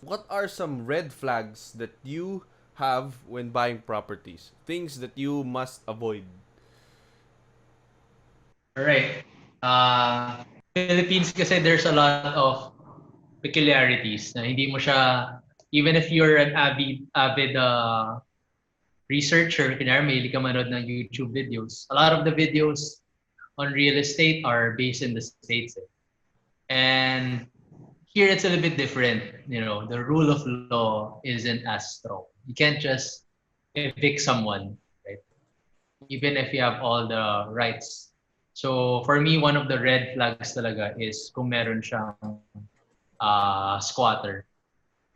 what are some red flags that you have when buying properties? Things that you must avoid. All right. Philippines kasi there's a lot of peculiarities na hindi mo siya, even if you're an avid researcher, kunyari mahilig ka manood ng YouTube videos, a lot of the videos on real estate are based in the States. And here it's a little bit different. You know, the rule of law isn't as strong. You can't just evict someone, right? Even if you have all the rights. So for me, one of the red flags talaga is kung meron siyang squatter.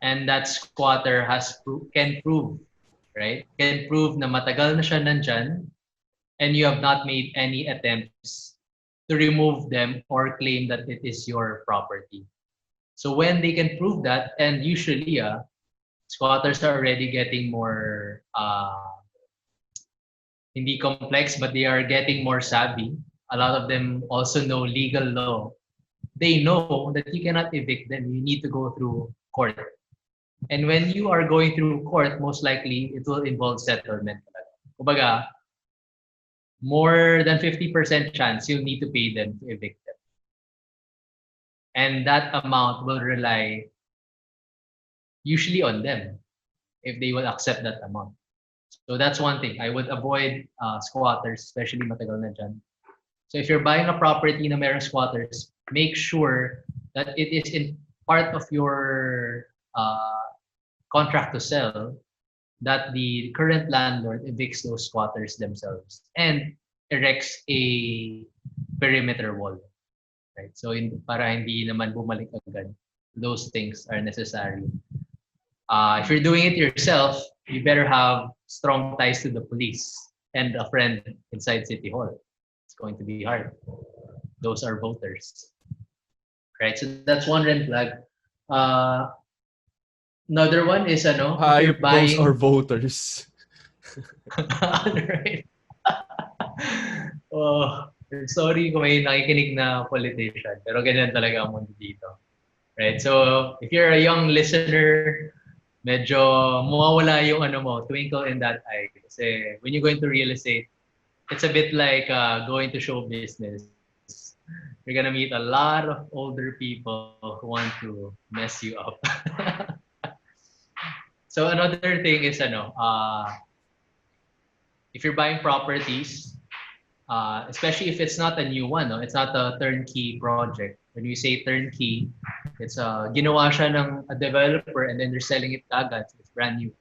And that squatter can prove, right? Can prove na matagal na siya nandyan and you have not made any attempts to remove them or claim that it is your property. So when they can prove that, and usually squatters are already getting more hindi complex, but they are getting more savvy. A lot of them also know legal law. They know that you cannot evict them. You need to go through court. And when you are going through court, most likely it will involve settlement. Kumbaga, more than 50% chance you'll need to pay them to evict them. And that amount will rely usually on them if they will accept that amount. So that's one thing. I would avoid squatters, especially matagal na dyan. So if you're buying a property na merong squatters, make sure that it is in part of your contract to sell that the current landlord evicts those squatters themselves and erects a perimeter wall. Right? So para hindi naman bumalik agad, those things are necessary. If you're doing it yourself, you better have strong ties to the police and a friend inside City Hall. It's going to be hard. Those are voters. Right? So that's one red flag. Uh, Another one is if you're Hype, those are buying voters. right. Oh, sorry kung may nakikinig na politician, pero ganyan talaga ang mundo dito. Right? So, if you're a young listener, medyo mawawala yung twinkle in that eye. Kasi when you go into real estate, it's a bit like going to show business. You're gonna meet a lot of older people who want to mess you up. So another thing is if you're buying properties, especially if it's not a new one, no? It's not a turnkey project. When we say turnkey, it's ginawa siya ng a developer and then they're selling it agad. So it's brand new.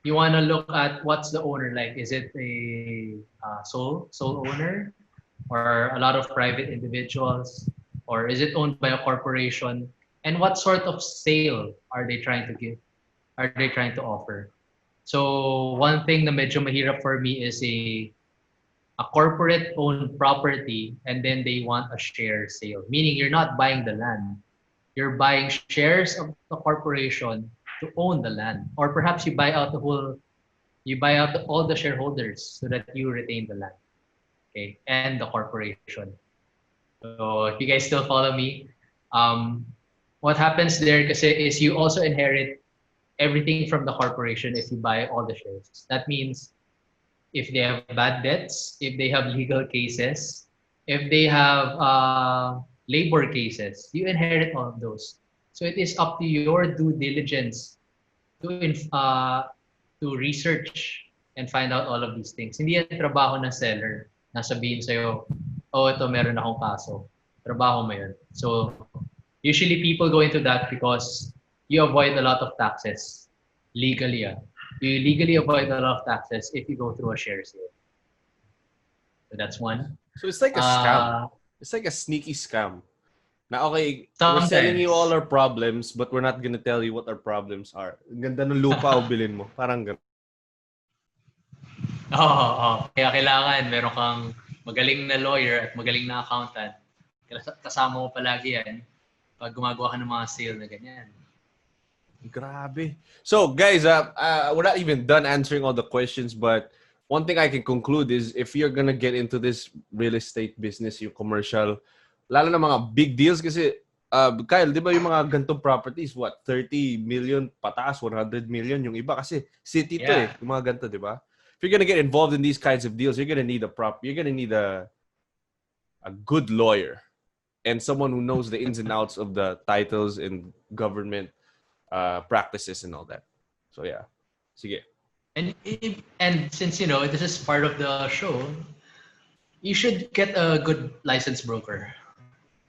You want to look at what's the owner like. Is it a sole owner, or a lot of private individuals, or is it owned by a corporation? And what sort of sale are they trying to give? Are they trying to offer? So one thing na medyo mahirap for me is a corporate owned property and then they want a share sale, meaning you're not buying the land, you're buying shares of the corporation to own the land, or perhaps you buy out all the shareholders so that you retain the land, okay, and the corporation. So if you guys still follow me, um, what happens there kasi is you also inherit everything from the corporation if you buy all the shares. That means if they have bad debts, if they have legal cases, if they have labor cases, you inherit all of those. So it is up to your due diligence to to research and find out all of these things. Hindi yan trabaho ng seller na sabihin sa'yo, oh, ito meron akong kaso. Trabaho mo yun. So usually people go into that because you avoid a lot of taxes legally. You legally avoid a lot of taxes if you go through a share sale. So that's one. So it's like a scam. It's like a sneaky scam. Now, okay, we're selling you all Sometimes. our problems, but we're not gonna tell you what our problems are. Ganda ng lupa o bilhin mo. Parang ganun. Oo. Kaya kailangan meron kang magaling na lawyer at magaling na accountant. Kasama mo palagi yan pag gumagawa ka ng mga sale na ganyan. Grabe. So, guys, we're not even done answering all the questions, but one thing I can conclude is if you're gonna get into this real estate business, yung commercial, lalo na mga big deals kasi Kyle, di ba yung mga gantong properties, what, 30 million pataas, 100 million yung iba kasi city to Yeah. yung mga ganito, di ba? If you're gonna get involved in these kinds of deals, you're gonna need a good lawyer and someone who knows the ins and outs of the titles and government practices and all that. So yeah. Sige. And since this is part of the show, you should get a good licensed broker.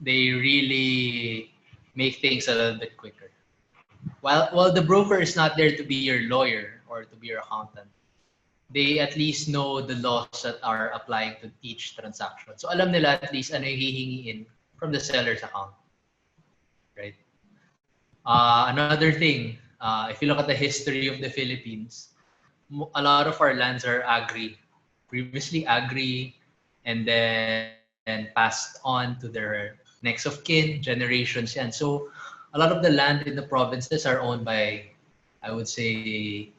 They really make things a little bit quicker. While the broker is not there to be your lawyer or to be your accountant, they at least know the laws that are applying to each transaction. So alam nila at least ano yung hihingin from the seller's account, right? Another thing, if you look at the history of the Philippines, a lot of our lands are agri, previously agri, and then passed on to their next of kin, generations yan. So a lot of the land in the provinces are owned by, I would say,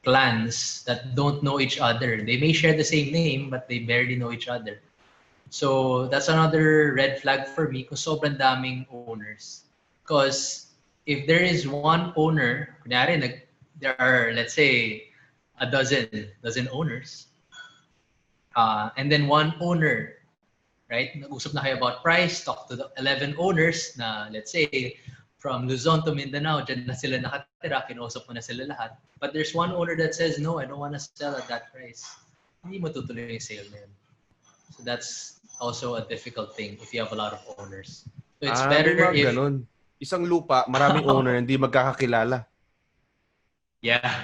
clans that don't know each other. They may share the same name, but they barely know each other. So that's another red flag for me because sobrang daming owners. Because if there is one owner, kunyari, there are, let's say, a dozen owners, and then one owner, right? Nag-usap na kayo about price, talk to the 11 owners na, let's say, from Luzon to Mindanao, dyan na sila nakatira, kinausap mo na sila lahat. But there's one owner that says, no, I don't want to sell at that price. Hindi mo tutuloy yung sale na yun. So that's also a difficult thing if you have a lot of owners. So it's May better mga if... ganun. Isang lupa, maraming owner, hindi magkakakilala. Yeah.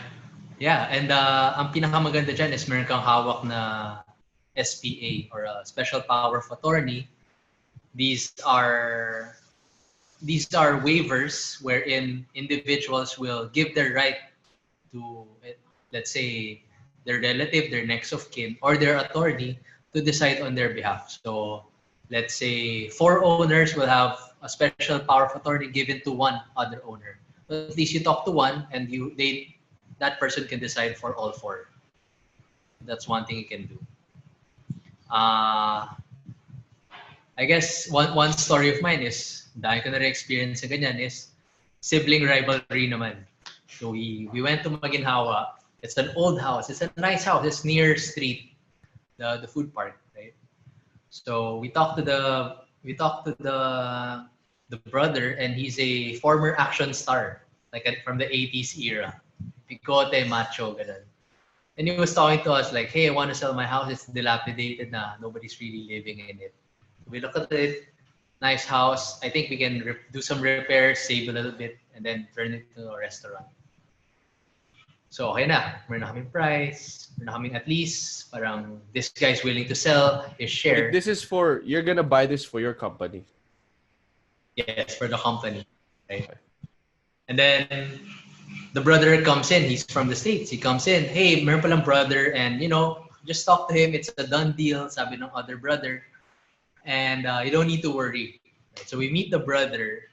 Yeah, and ang pinakamaganda dyan is meron kang hawak na SPA or a Special Power of Attorney. These are waivers wherein individuals will give their right to, let's say, their relative, their next of kin, or their attorney to decide on their behalf. So let's say 4 owners will have a special power of attorney given to one other owner. So at least you talk to one and that person can decide for all 4. That's one thing you can do. I guess one story of mine is, dahil ko na experience sa ganyan, is sibling rivalry naman. So we went to Maginhawa. It's an old house. It's a nice house. It's near street, the food park, right? So we talked to the brother, and he's a former action star, like from the 80s era. Bigote, macho, ganun. And he was talking to us like, hey, I want to sell my house. It's dilapidated na. Nobody's really living in it. We look at it, nice house. I think we can do some repairs, save a little bit, and then turn it into a restaurant. So okay na. Meron na kaming price. Meron na kaming at least, parang this guy's willing to sell his share. Wait, you're gonna buy this for your company? Yes, for the company. Right? And then the brother comes in. He's from the States. He comes in. Hey, meron palang brother, and just talk to him. It's a done deal, sabi ng other brother. And you don't need to worry. Right? So we meet the brother,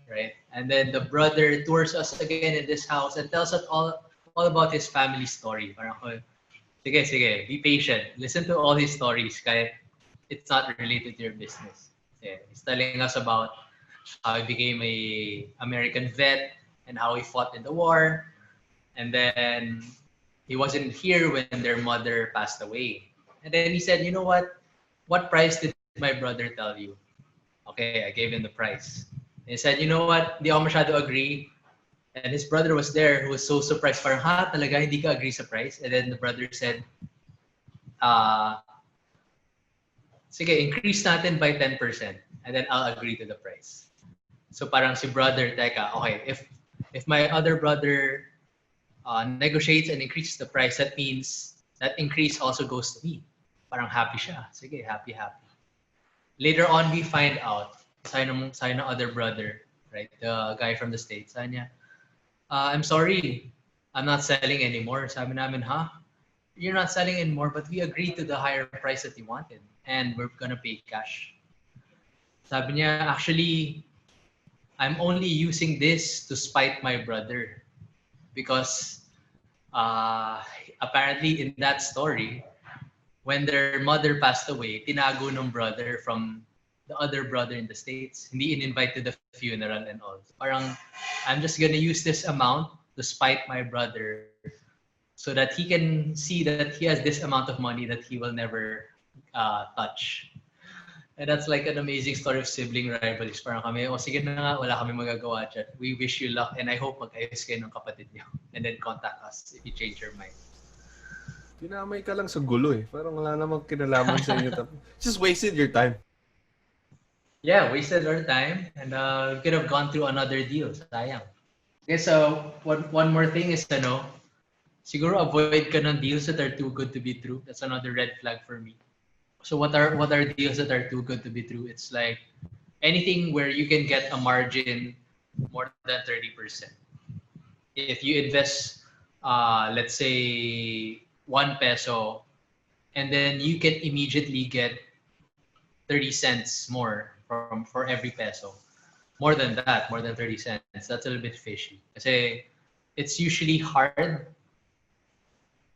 right? And then the brother tours us again in this house and tells us all about his family story. Parang, sige, be patient. Listen to all his stories, kahit it's not related to your business. He's telling us about how he became a American vet and how he fought in the war. And then he wasn't here when their mother passed away. And then he said, you know what? What price did my brother tell you? Okay, I gave him the price. And he said, you know what? Di ako masyado agree. And his brother was there, who was so surprised. Parang, ha? Talaga hindi ka agree sa price? And then the brother said, sige, increase natin by 10%. And then I'll agree to the price. So parang si brother, teka, okay, if my other brother negotiates and increases the price, that means that increase also goes to me. Parang happy siya. Sige, happy. Later on, we find out, sabi ng other brother, right, the guy from the States, sabi niya, I'm sorry, I'm not selling anymore. Sabi namin, huh? You're not selling anymore, but we agreed to the higher price that you wanted, and we're gonna pay cash. Sabi niya, actually, I'm only using this to spite my brother because apparently in that story, when their mother passed away, tinago ng brother from the other brother in the States. Hindi in-invite to the funeral and all. Parang, I'm just gonna use this amount to spite my brother so that he can see that he has this amount of money that he will never touch. And that's like an amazing story of sibling rivalries. Parang kami, oh sige na nga, wala kami magagawa dyan. We wish you luck and I hope mag-ayos kayo ng kapatid niyo. And then contact us if you change your mind. Dinamay ka lang sa gulo eh. Parang wala namang kinalaman sa inyo. Just wasted your time. Yeah, wasted our time and we could have gone through another deal. Sayang. Okay, so one more thing is siguro avoid ka ng deals that are too good to be true. That's another red flag for me. So what are deals that are too good to be true? It's like anything where you can get a margin more than 30%. If you invest, let's say 1 peso, and then you can immediately get 30 cents more for every peso. More than that, more than 30 cents. That's a little bit fishy. Kasi it's usually hard.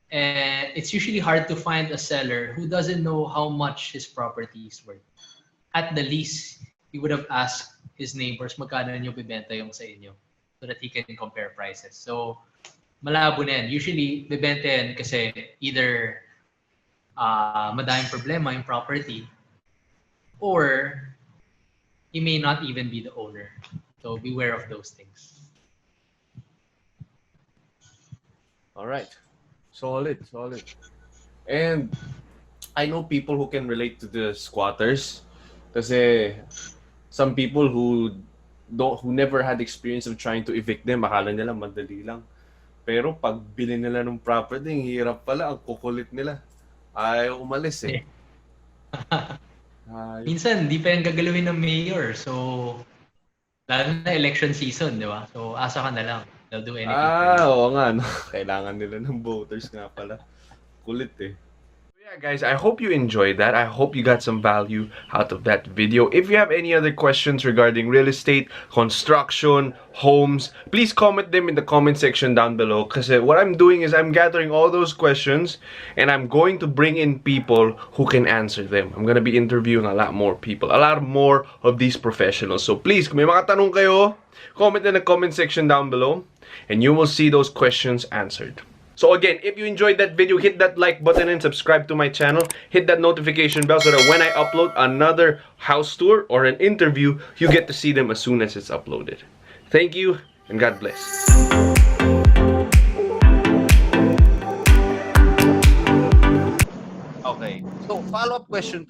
And it's usually hard to find a seller who doesn't know how much his property is worth. At the least, he would have asked his neighbors magkano niyo bibenta yung sa inyo so that he can compare prices. So, malabo na yan. Usually, bibenta yan kasi either madaming problema yung property or he may not even be the owner. So, beware of those things. All right. Solid. And I know people who can relate to the squatters. Kasi some people who never had experience of trying to evict them, akala nila madali lang. Pero pag bili nila ng property, ang hirap pala, ang kukulit nila. Ayaw umalis eh. Minsan, hindi pa yung gagalawin ng mayor. So, lalo na election season, di ba? So, asa ka na lang. They'll do anything for you. Oo nga, no? Kailangan nila ng voters nga pala. Kulit eh. Yeah, guys, I hope you enjoyed that. I hope you got some value out of that video. If you have any other questions regarding real estate, construction, homes, please comment them in the comment section down below. Because what I'm doing is I'm gathering all those questions and I'm going to bring in people who can answer them. I'm going to be interviewing a lot more people, a lot more of these professionals. So please, kung may mga tanong kayo, comment in the comment section down below and you will see those questions answered. So again, if you enjoyed that video, hit that like button and subscribe to my channel. Hit that notification bell so that when I upload another house tour or an interview, you get to see them as soon as it's uploaded. Thank you and God bless. Okay, so follow-up question.